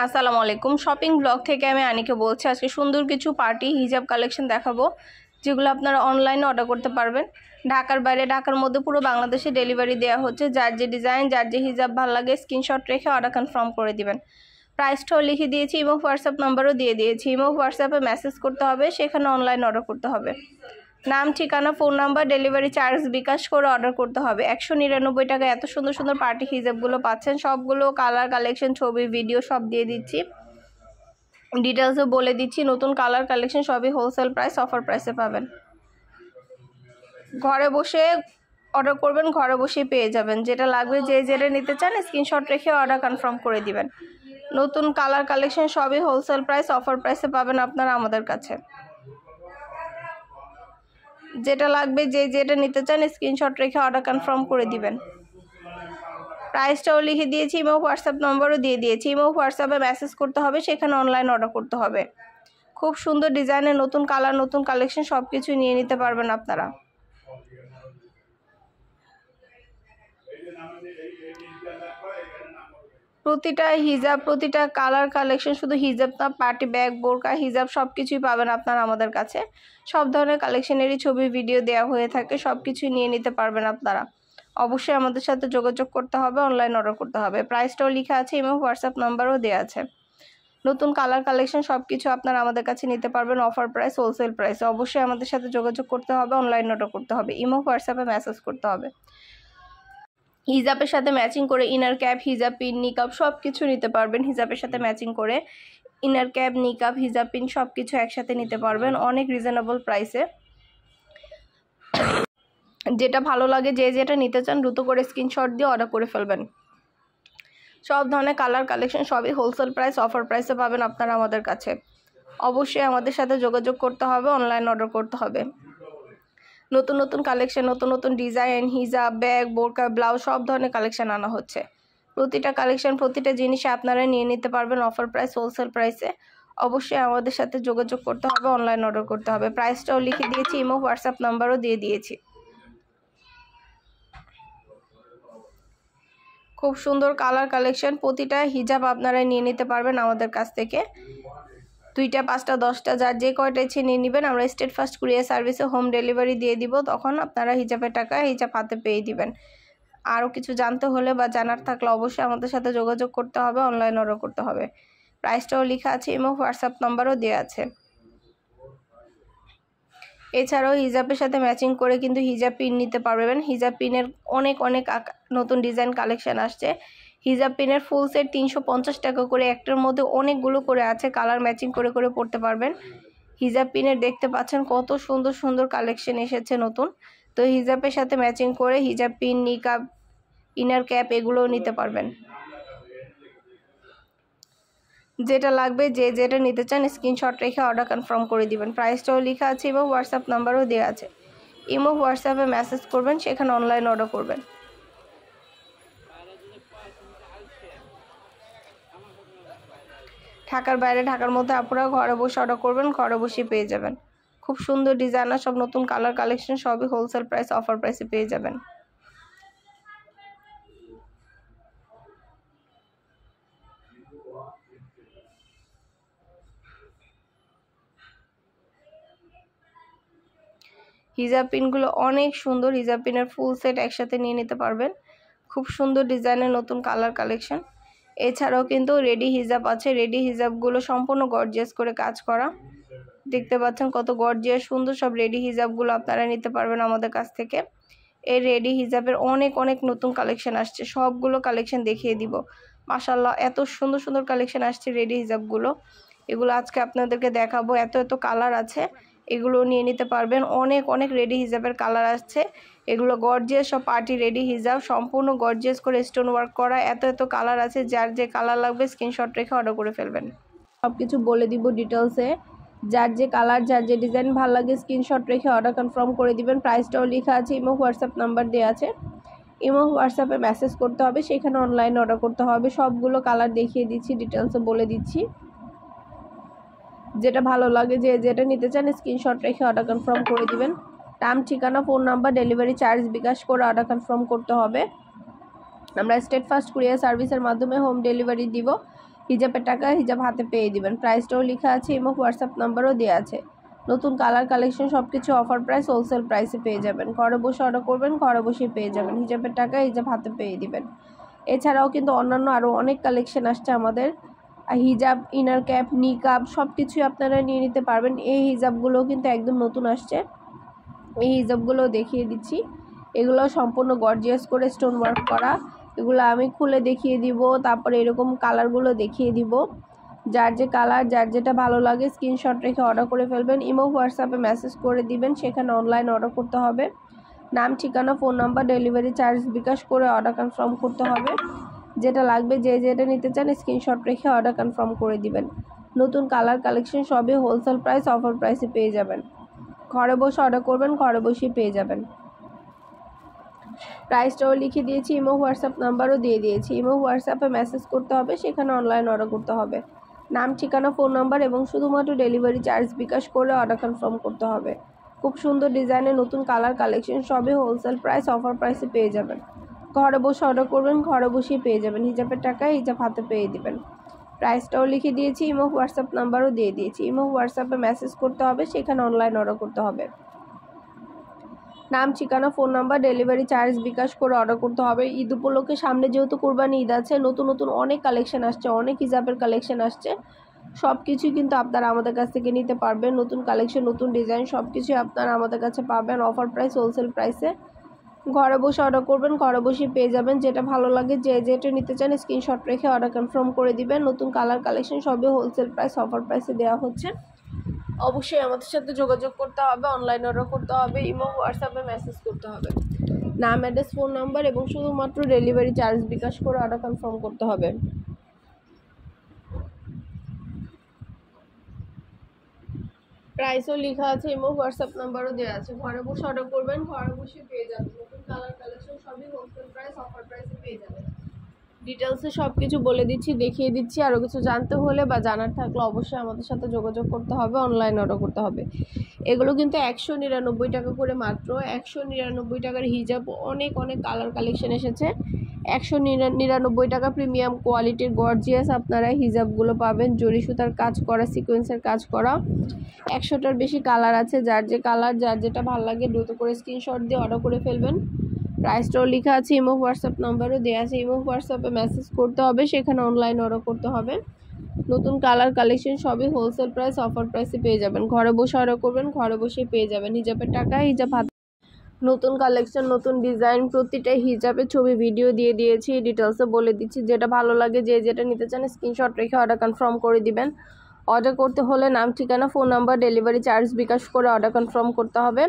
আসসালামু আলাইকুম shopping blog থেকে আমি আনিকে বলছি। আজকে সুন্দর কিছু পার্টি হিজাব কালেকশন দেখাবো, যেগুলো আপনারা অনলাইনে অর্ডার করতে পারবেন। ঢাকার বাইরে, ঢাকার মধ্যে পুরো বাংলাদেশে ডেলিভারি দেওয়া হচ্ছে। যার যে ডিজাইন, যার যে হিজাব ভালো লাগে স্ক্রিনশট রেখে অর্ডার কনফার্ম করে দিবেন। প্রাইসটাও লিখে দিয়েছি এবং হোয়াটসঅ্যাপ নাম্বারও দিয়ে দিয়েছি। এবং হোয়াটসঅ্যাপে মেসেজ করতে হবে, সেখানে অনলাইন অর্ডার করতে হবে। নাম, ঠিকানা, ফোন নাম্বার, ডেলিভারি চার্জ বিকাশ করে অর্ডার করতে হবে। 199 টাকা এত সুন্দর সুন্দর পার্টি হিজাবগুলো পাচ্ছেন। সবগুলো কালার, কালেকশন, ছবি, ভিডিও সব দিয়ে দিচ্ছি, ডিটেলসও বলে দিচ্ছি। নতুন কালার কালেকশন সবই হোলসেল প্রাইস, অফার প্রাইসে পাবেন। ঘরে বসে অর্ডার করবেন, ঘরে বসেই পেয়ে যাবেন। যেটা লাগবে, যে যেটা নিতে চান স্ক্রিনশট রেখে অর্ডার কনফার্ম করে দিবেন। নতুন কালার কালেকশন সবই হোলসেল প্রাইস, অফার প্রাইসে পাবেন আপনারা আমাদের কাছে। যেটা লাগবে, যে যেটা নিতে চান স্ক্রিনশট রেখে অর্ডার কনফার্ম করে দিবেন। প্রাইসটাও লিখে দিয়েছি এবং হোয়াটসঅ্যাপ নম্বরও দিয়ে দিয়েছি। এবং হোয়াটসঅ্যাপে মেসেজ করতে হবে, সেখানে অনলাইন অর্ডার করতে হবে। খুব সুন্দর ডিজাইনের নতুন কালার, নতুন কালেকশন সব কিছু নিয়ে নিতে পারবেন আপনারা। প্রতিটা হিজাব, প্রতিটা কালার কালেকশন, শুধু হিজাব না, পার্টি ব্যাগ, বোরকা, হিজাব সব কিছুই পাবেন আপনারা আমাদের কাছে। সব ধরনের কালেকশনেরই ছবি, ভিডিও দেওয়া হয়ে থাকে, সব কিছুই নিয়ে নিতে পারবেন আপনারা। অবশ্যই আমাদের সাথে যোগাযোগ করতে হবে, অনলাইন অর্ডার করতে হবে। প্রাইসটাও লেখা আছে এবং হোয়াটসঅ্যাপ নাম্বারও দেওয়া আছে। নতুন কালার কালেকশন সব কিছু আপনারা আমাদের কাছে নিতে পারবেন, অফার প্রাইস, হোলসেল প্রাইসে। অবশ্যই আমাদের সাথে যোগাযোগ করতে হবে, অনলাইন অর্ডার করতে হবে, ইমো হোয়াটসঅ্যাপে মেসেজ করতে হবে। হিজাবের সাথে ম্যাচিং করে ইনার ক্যাপ, হিজাব পিন, নিকাব সব কিছু নিতে পারবেন। হিজাবের সাথে ম্যাচিং করে ইনার ক্যাপ, নিকাব, হিজাব পিন সব কিছু একসাথে নিতে পারবেন অনেক রিজনেবল প্রাইসে। যেটা ভালো লাগে, যে যেটা নিতে চান দ্রুত করে স্ক্রিনশট দিয়ে অর্ডার করে ফেলবেন। সব ধরনের কালার কালেকশন সবই হোলসেল প্রাইস, অফার প্রাইসে পাবেন আপনারা আমাদের কাছে। অবশ্যই আমাদের সাথে যোগাযোগ করতে হবে, অনলাইন অর্ডার করতে হবে। নতুন নতুন কালেকশন, নতুন নতুন ডিজাইন, হিজাব, ব্যাগ, বোরকা, ব্লাউজ সব ধরনের কালেকশন আনা হচ্ছে। প্রতিটা কালেকশন, প্রতিটা জিনিসে আপনারা নিয়ে নিতে পারবেন অফার প্রাইস, হোলসেল প্রাইসে। অবশ্যই আমাদের সাথে যোগাযোগ করতে হবে, অনলাইন অর্ডার করতে হবে। প্রাইসটাও লিখে দিয়েছি, ইমো হোয়াটসঅ্যাপ নাম্বারও দিয়ে দিয়েছি। খুব সুন্দর কালার কালেকশন, প্রতিটা হিজাব আপনারা নিয়ে নিতে পারবেন আমাদের কাছ থেকে। 2টা, 5টা, 10টা, যার যে কয়টা ইচ্ছে নিয়ে নেবেন। আমরা স্টেট ফার্স্ট কুরিয়ার সার্ভিসে হোম ডেলিভারি দিয়ে দিব, তখন আপনারা হিজাবের টাকা হিজাব হাতে পেয়ে দিবেন। আরও কিছু জানতে হলে বা জানার থাকলে অবশ্যই আমাদের সাথে যোগাযোগ করতে হবে, অনলাইন অর্ডার করতে হবে। প্রাইসটাও লেখা আছে এবং হোয়াটসঅ্যাপ নাম্বারও দেওয়া আছে। এছাড়াও হিজাবের সাথে ম্যাচিং করে কিন্তু হিজাব পিন নিতে পারবেন। হিজাব পিনের অনেক অনেক নতুন ডিজাইন কালেকশন আসছে। হিজাব পিনের ফুল সেট 350 টাকা করে, একটার মধ্যে অনেকগুলো করে আছে, কালার ম্যাচিং করে করে পড়তে পারবেন। হিজাব পিনের দেখতে পাচ্ছেন কত সুন্দর সুন্দর কালেকশন এসেছে নতুন। তো হিজাবের সাথে ম্যাচিং করে হিজাব পিন, নিকাব, ইনার ক্যাপ এগুলোও নিতে পারবেন। যেটা লাগবে, যে যেটা নিতে চান স্ক্রিনশট রেখে অর্ডার কনফার্ম করে দিবেন। প্রাইসটাও লেখা আছে এবং হোয়াটসঅ্যাপ নাম্বারও দেওয়া আছে। ইমো হোয়াটসঅ্যাপে মেসেজ করবেন, সেখানে অনলাইন অর্ডার করবেন। ঢাকার বাইরে, ঢাকার মধ্যে আপনারা ঘরে বসে অর্ডার করবেন, ঘরে বসে পেয়ে যাবেন। খুব সুন্দর ডিজাইনার সব নতুন কালার কালেকশন সবই হোলসেল প্রাইস, অফার প্রাইসে পেয়ে যাবেন। হিজাব পিনগুলো অনেক সুন্দর, হিজাব পিনের ফুল সেট একসাথে নিয়ে নিতে পারবেন। খুব সুন্দর ডিজাইনের নতুন কালার কালেকশন। এছাড়াও কিন্তু রেডি হিজাব আছে। রেডি হিজাবগুলো সম্পূর্ণ গর্জিয়াস করে কাজ করা, দেখতে পাচ্ছেন কত গর্জিয়াস সুন্দর সব রেডি হিজাবগুলো আপনারা নিতে পারবেন আমাদের কাছ থেকে। এই রেডি হিজাবের অনেক অনেক নতুন কালেকশন আসছে, সবগুলো কালেকশন দেখিয়ে দিব। মাশাআল্লাহ, এত সুন্দর সুন্দর কালেকশন আসছে রেডি হিজাবগুলো। এগুলো আজকে আপনাদেরকে দেখাবো। এত এত কালার আছে, এগুলো নিয়ে নিতে পারবেন। অনেক অনেক রেডি হিজাবের কালার আসছে। এগুলো গর্জিয়াস সব পার্টি রেডি হিজাব, সম্পূর্ণ গর্জিয়াস করে স্টোন ওয়ার্ক করা। এত এত কালার আছে, যার যে কালার লাগবে স্ক্রিনশট রেখে অর্ডার করে ফেলবেন। সব কিছু বলে দিব ডিটেলসে। যার যে কালার, যার যে ডিজাইন ভালো লাগে স্ক্রিনশট রেখে অর্ডার কনফার্ম করে দিবেন। প্রাইসটাও লেখা আছে, ইমো হোয়াটসঅ্যাপ নাম্বার দেওয়া আছে। ইমো হোয়াটসঅ্যাপে মেসেজ করতে হবে, সেখানে অনলাইন অর্ডার করতে হবে। সবগুলো কালার দেখিয়ে দিচ্ছি, ডিটেলসে বলে দিচ্ছি। যেটা ভালো লাগে, যে যেটা নিতে চান স্ক্রিনশট রেখে অর্ডার কনফার্ম করে দিবেন। নাম, ঠিকানা, ফোন নাম্বার, ডেলিভারি চার্জ বিকাশ করে অর্ডার কনফার্ম করতে হবে। আমরা স্টেট ফার্স্ট কুরিয়ার সার্ভিসের মাধ্যমে হোম ডেলিভারি দিব। হিজাবের টাকা হিজাব হাতে পেয়ে দিবেন। প্রাইসটাও লেখা আছে, ইমো হোয়াটসঅ্যাপ নাম্বারও দেওয়া আছে। নতুন কালার কালেকশন সব কিছু অফার প্রাইস, হোলসেল প্রাইসে পেয়ে যাবেন। ঘরে বসে অর্ডার করবেন, ঘরে বসেই পেয়ে যাবেন। হিজাবের টাকা হিজাব হাতে পেয়ে দিবেন। এছাড়াও কিন্তু অন্যান্য আরও অনেক কালেকশন আসছে আমাদের। হিজাব, ইনার ক্যাপ, নিকাব সব কিছুই আপনারা নিয়ে নিতে পারবেন। এই হিজাবগুলো কিন্তু একদম নতুন আসছে। এই হিজাবগুলো দেখিয়ে দিচ্ছি। এগুলো সম্পূর্ণ গর্জিয়াস করে স্টোন ওয়ার্ক করা। এগুলো আমি খুলে দেখিয়ে দিব, তারপরে এরকম কালারগুলো দেখিয়ে দিব। যার যে কালার, যার যেটা ভালো লাগে স্ক্রিনশট রেখে অর্ডার করে ফেলবেন। ইমো হোয়াটসঅ্যাপে মেসেজ করে দিবেন, সেখানে অনলাইন অর্ডার করতে হবে। নাম, ঠিকানা, ফোন নাম্বার, ডেলিভারি চার্জ বিকাশ করে অর্ডার কনফার্ম করতে হবে। যেটা লাগবে, যে যেটা নিতে চান স্ক্রিনশট রেখে অর্ডার কনফার্ম করে দিবেন। নতুন কালার কালেকশন সবই হোলসেল প্রাইস, অফার প্রাইসে পেয়ে যাবেন। ঘরে বসে অর্ডার করবেন, ঘরে বসেই পেয়ে যাবেন। প্রাইসটাও লিখে দিয়েছি, ইমো হোয়াটসঅ্যাপ নাম্বারও দিয়ে দিয়েছি। ইমো হোয়াটসঅ্যাপে মেসেজ করতে হবে, সেখানে অনলাইন অর্ডার করতে হবে। নাম, ঠিকানা, ফোন নাম্বার এবং শুধুমাত্র ডেলিভারি চার্জ বিকাশ করে অর্ডার কনফার্ম করতে হবে। খুব সুন্দর ডিজাইনের নতুন কালার কালেকশন সবই হোলসেল প্রাইস, অফার প্রাইসে পেয়ে যাবেন। ঘরে বসে অর্ডার করবেন, ঘরে বসেই পেয়ে যাবেন। হিজাবের টাকা হিজাব হাতে পেয়ে দিবেন। প্রাইসটাও লিখে দিয়েছি, ইমো হোয়াটসঅ্যাপ নাম্বারও দিয়ে দিয়েছি। ইমো হোয়াটসঅ্যাপে মেসেজ করতে হবে, সেখানে অনলাইন অর্ডার করতে হবে। নাম, ঠিকানা, ফোন নাম্বার, ডেলিভারি চার্জ বিকাশ করে অর্ডার করতে হবে। ঈদ উপলক্ষে সামনে যেহেতু কোরবানি ঈদ আছে, নতুন নতুন অনেক কালেকশন আসছে, অনেক হিজাবের কালেকশন আসছে। সব কিছুই কিন্তু আপনারা আমাদের কাছ থেকে নিতে পারবেন। নতুন কালেকশন, নতুন ডিজাইন সব কিছুই আপনারা আমাদের কাছে পাবেন অফার প্রাইস, হোলসেল প্রাইসে। ঘরে বসে অর্ডার করবেন, ঘরে বসেই পেয়ে যাবেন। যেটা ভালো লাগে, যে যেটা নিতে চান স্ক্রিনশট রেখে অর্ডার কনফার্ম করে দিবেন। নতুন কালার কালেকশন সবই হোলসেল প্রাইস, অফার প্রাইসে দেওয়া হচ্ছে। অবশ্যই আমাদের সাথে যোগাযোগ করতে হবে, অনলাইন অর্ডার করতে হবে, ইমো হোয়াটসঅ্যাপে মেসেজ করতে হবে। নাম, অ্যাড্রেস, ফোন নাম্বার এবং শুধুমাত্র ডেলিভারি চার্জ বিকাশ করে অর্ডার কনফার্ম করতে হবে। প্রাইসও লেখা আছে, ইমো হোয়াটসঅ্যাপ নাম্বারও দেওয়া আছে। ঘরে বসে অর্ডার করবেন, ঘরে বসে পেয়ে যাবেন। নতুন কালার কালেকশন সবই হোলসেল প্রাইস, অফার প্রাইসে পেয়ে যাবেন। ডিটেলসে সব কিছু বলে দিচ্ছি, দেখিয়ে দিচ্ছি। আরও কিছু জানতে হলে বা জানার থাকলে অবশ্যই আমাদের সাথে যোগাযোগ করতে হবে, অনলাইন অর্ডার করতে হবে। এগুলো কিন্তু 199 টাকা করে মাত্র। 199 টাকার হিজাব, অনেক অনেক কালার কালেকশন এসেছে। 199 টাকা প্রিমিয়াম কোয়ালিটির গর্জিয়াস আপনারা হিজাবগুলো পাবেন। জরি সুতার কাজ করা, সিকোয়েন্সের কাজ করা। 100টার বেশি কালার আছে। যার যে কালার, যার যেটা ভালো লাগে দ্রুত করে স্ক্রিনশট দিয়ে অর্ডার করে ফেলবেন। প্রাইসটাও লেখা আছে, ইমো হোয়াটসঅ্যাপ নাম্বারও দেওয়া আছে। ইমো হোয়াটসঅ্যাপে মেসেজ করতে হবে, সেখানে অনলাইন অর্ডার করতে হবে। নতুন কালার কালেকশন সবই হোলসেল প্রাইস, অফার প্রাইসে পেয়ে যাবেন। ঘরে বসে অর্ডার করবেন, ঘরে বসেই পেয়ে যাবেন। হিজাবের টাকা হিজাব হাতে। নতুন কালেকশন, নতুন ডিজাইন, প্রতিটা হিজাবের ছবি ভিডিও দিয়ে দিয়েছি। ডিটেলসে বলে দিচ্ছি। যেটা ভালো লাগে, যে যেটা নিতে চান স্ক্রিনশট রেখে অর্ডার কনফার্ম করে দিবেন। অর্ডার করতে হলে নাম, ঠিকানা, ফোন নাম্বার, ডেলিভারি চার্জ বিকাশ করে অর্ডার কনফার্ম করতে হবে।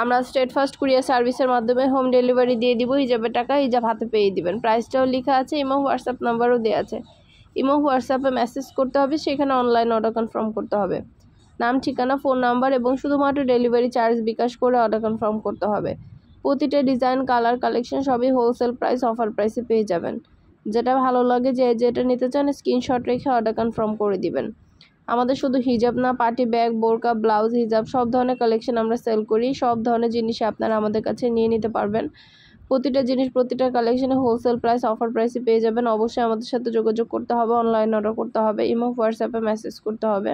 আমরা স্টেট ফার্স্ট কুরিয়ার সার্ভিসের মাধ্যমে হোম ডেলিভারি দিয়ে দিব। হিজাবের টাকা হিজাব হাতে পেয়ে দিবেন। প্রাইসটাও লেখা আছে, ইমো হোয়াটসঅ্যাপ নাম্বারও দেওয়া আছে। ইমো হোয়াটসঅ্যাপে মেসেজ করতে হবে, সেখানে অনলাইন অর্ডার কনফার্ম করতে হবে। নাম, ঠিকানা, ফোন নাম্বার এবং শুধুমাত্র ডেলিভারি চার্জ বিকাশ করে অর্ডার কনফার্ম করতে হবে। প্রতিটা ডিজাইন, কালার কালেকশন সবই হোলসেল প্রাইস, অফার প্রাইসে পেয়ে যাবেন। যেটা ভালো লাগে, যে যেটা নিতে চান স্ক্রিনশট রেখে অর্ডার কনফার্ম করে দিবেন। আমাদের শুধু হিজাব না, পার্টি ব্যাগ, বোরকা, ব্লাউজ, হিজাব সব ধরনের কালেকশন আমরা সেল করি। সব ধরনের জিনিস আপনারা আমাদের কাছে নিয়ে নিতে পারবেন। প্রতিটা জিনিস, প্রতিটা কালেকশনে হোলসেল প্রাইস, অফার প্রাইসে পেয়ে যাবেন। অবশ্যই আমাদের সাথে যোগাযোগ করতে হবে, অনলাইন অর্ডার করতে হবে, ইমো হোয়াটসঅ্যাপে মেসেজ করতে হবে।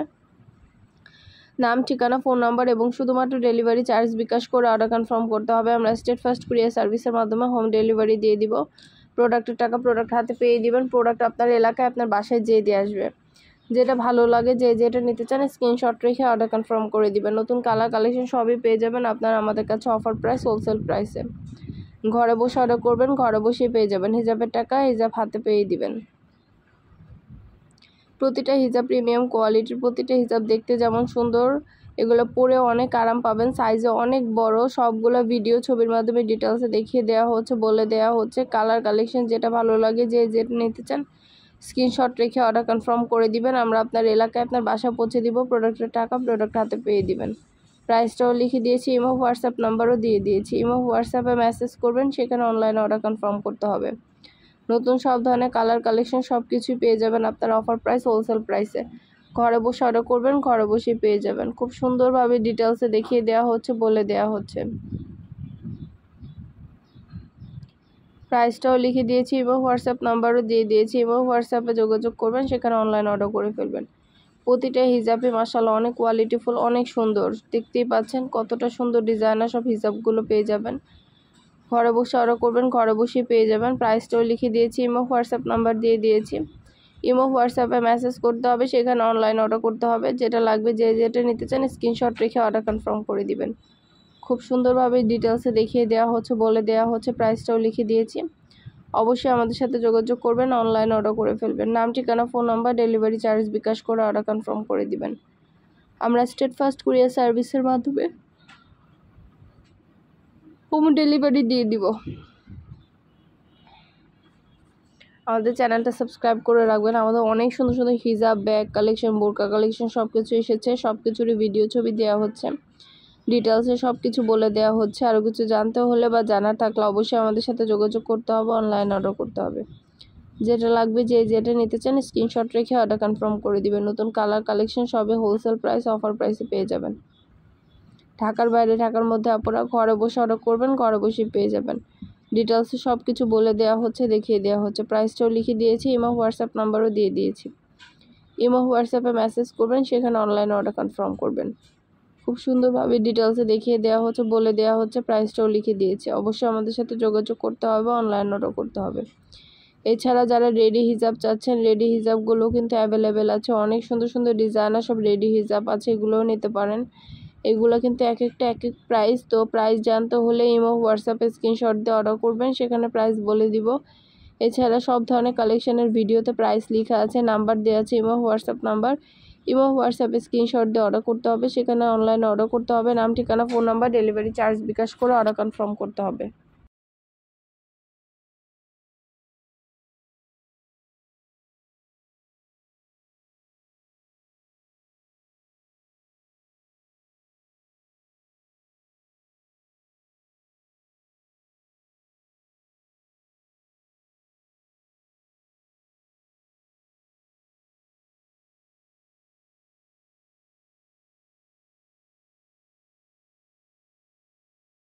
নাম, ঠিকানা, ফোন নাম্বার এবং শুধুমাত্র ডেলিভারি চার্জ বিকাশ করে অর্ডার কনফার্ম করতে হবে। আমরা স্টেট ফার্স্ট কুরিয়ার সার্ভিসের মাধ্যমে হোম ডেলিভারি দিয়ে দিব। প্রোডাক্টের টাকা প্রোডাক্ট হাতে পেয়ে দিবেন। প্রোডাক্ট আপনার এলাকায়, আপনার বাসায় যেয়ে দিয়ে আসবে। যেটা ভালো লাগে, যে যেটা নিতে চান স্ক্রিনশট রেখে অর্ডার কনফার্ম করে দিবেন। নতুন কালার কালেকশন সবই পেয়ে যাবেন আপনারা আমাদের কাছে অফার প্রাইস, হোলসেল প্রাইসে। ঘরে বসে অর্ডার করবেন, ঘরে বসেই পেয়ে যাবেন। হিজাবের টাকা হিজাব হাতে পেয়ে দিবেন। প্রতিটা হিজাব প্রিমিয়াম কোয়ালিটির। প্রতিটা হিজাব দেখতে যেমন সুন্দর, এগুলো পরে অনেক আরাম পাবেন। সাইজে অনেক বড়। সবগুলো ভিডিও ছবির মাধ্যমে ডিটেলসে দেখিয়ে দেওয়া হচ্ছে, বলে দেওয়া হচ্ছে। কালার কালেকশন যেটা ভালো লাগে, যে যেটা নিতে চান স্ক্রিনশট রেখে অর্ডার কনফার্ম করে দিবেন। আমরা আপনার এলাকায়, আপনার বাসা পৌঁছে দিব। প্রোডাক্টের টাকা প্রোডাক্ট হাতে পেয়ে দিবেন। প্রাইসটাও লিখে দিয়েছি, ইমো হোয়াটসঅ্যাপ নাম্বারও দিয়ে দিয়েছি। ইমো হোয়াটসঅ্যাপে মেসেজ করবেন, সেখানে অনলাইন অর্ডার কনফার্ম করতে হবে। নতুন সব ধরনের কালার কালেকশন সব কিছুই পেয়ে যাবেন আপনার অফার প্রাইস, হোলসেল প্রাইসে। ঘরে বসে অর্ডার করবেন, ঘরে বসেই পেয়ে যাবেন। খুব সুন্দরভাবে ডিটেলসে দেখিয়ে দেওয়া হচ্ছে, বলে দেওয়া হচ্ছে। প্রাইসটাও লিখে দিয়েছি এবং হোয়াটসঅ্যাপ নাম্বারও দিয়ে দিয়েছি এবং হোয়াটসঅ্যাপে যোগাযোগ করবেন, সেখানে অনলাইন অর্ডার করে ফেলবেন। প্রতিটা হিজাবই মাশাআল্লাহ অনেক কোয়ালিটিফুল, অনেক সুন্দর। দেখতেই পাচ্ছেন কতটা সুন্দর ডিজাইনার সব হিজাবগুলো পেয়ে যাবেন। ঘরে বসে অর্ডার করবেন, ঘরে বসেই পেয়ে যাবেন। প্রাইসটাও লিখে দিয়েছি এবং হোয়াটসঅ্যাপ নাম্বার দিয়ে দিয়েছি। ইমো হোয়াটসঅ্যাপে মেসেজ করতে হবে, সেখানে অনলাইন অর্ডার করতে হবে। যেটা লাগবে, যে যেটা নিতে চান স্ক্রিনশট রেখে অর্ডার কনফার্ম করে দিবেন। খুব সুন্দরভাবে ডিটেলসে দেখিয়ে দেওয়া হচ্ছে, বলে দেওয়া হচ্ছে, প্রাইসটাও লিখে দিয়েছি। অবশ্যই আমাদের সাথে যোগাযোগ করবেন, অনলাইন অর্ডার করে ফেলবেন। নাম, ঠিকানা, ফোন নাম্বার, ডেলিভারি চার্জ বিকাশ করে অর্ডার কনফার্ম করে দিবেন। আমরা স্টেট ফাস্ট কুরিয়ার সার্ভিসের মাধ্যমে হোম ডেলিভারি দিয়ে দিব। আমাদের চ্যানেলটা সাবস্ক্রাইব করে রাখবেন। আমাদের অনেক সুন্দর সুন্দর হিজাব, ব্যাগ কালেকশন, বোরকা কালেকশন সব কিছু এসেছে। সব কিছুরই ভিডিও ছবি দেওয়া হচ্ছে, ডিটেলসে সব কিছু বলে দেওয়া হচ্ছে। আরও কিছু জানতে হলে বা জানার থাকলে অবশ্যই আমাদের সাথে যোগাযোগ করতে হবে, অনলাইন অর্ডার করতে হবে। যেটা লাগবে, যে যেটা নিতে চান স্ক্রিনশট রেখে অর্ডার কনফার্ম করে দিবেন। নতুন কালার কালেকশন সবে হোলসেল প্রাইস, অফার প্রাইসে পেয়ে যাবেন। ঢাকার বাইরে, ঢাকার মধ্যে আপনারা ঘরে বসে অর্ডার করবেন, ঘরে বসে পেয়ে যাবেন। ডিটেলসে সব কিছু বলে দেওয়া হচ্ছে, দেখিয়ে দেওয়া হচ্ছে। প্রাইসটাও লিখে দিয়েছি, ইমো হোয়াটসঅ্যাপ নাম্বারও দিয়ে দিয়েছি। ইমো হোয়াটসঅ্যাপে মেসেজ করবেন, সেখানে অনলাইনে অর্ডার কনফার্ম করবেন। খুব সুন্দরভাবে ডিটেলসে দেখিয়ে দেওয়া হচ্ছে, বলে দেওয়া হচ্ছে, প্রাইসটাও লিখে দিয়েছি। অবশ্যই আমাদের সাথে যোগাযোগ করতে হবে, অনলাইন অর্ডার করতে হবে। এছাড়া যারা রেডি হিজাব চাচ্ছেন, রেডি হিজাবগুলো কিন্তু অ্যাভেলেবেল আছে। অনেক সুন্দর সুন্দর ডিজাইনার সব রেডি হিজাব আছে, এগুলোও নিতে পারেন। এগুলো কিন্তু এক একটা এক এক প্রাইস। তো প্রাইস জানতে হলে ইমো হোয়াটসঅ্যাপে স্ক্রিনশট দিয়ে অর্ডার করবেন, সেখানে প্রাইস বলে দিব। এছাড়া সব ধরনের কালেকশনের ভিডিওতে প্রাইস লেখা আছে, নাম্বার দেওয়া আছে, ইমো হোয়াটসঅ্যাপ নাম্বার। ইমো হোয়াটসঅ্যাপে স্ক্রিনশট দিয়ে অর্ডার করতে হবে, সেখানে অনলাইনে অর্ডার করতে হবে। নাম, ঠিকানা, ফোন নাম্বার, ডেলিভারি চার্জ বিকাশ করে অর্ডার কনফার্ম করতে হবে।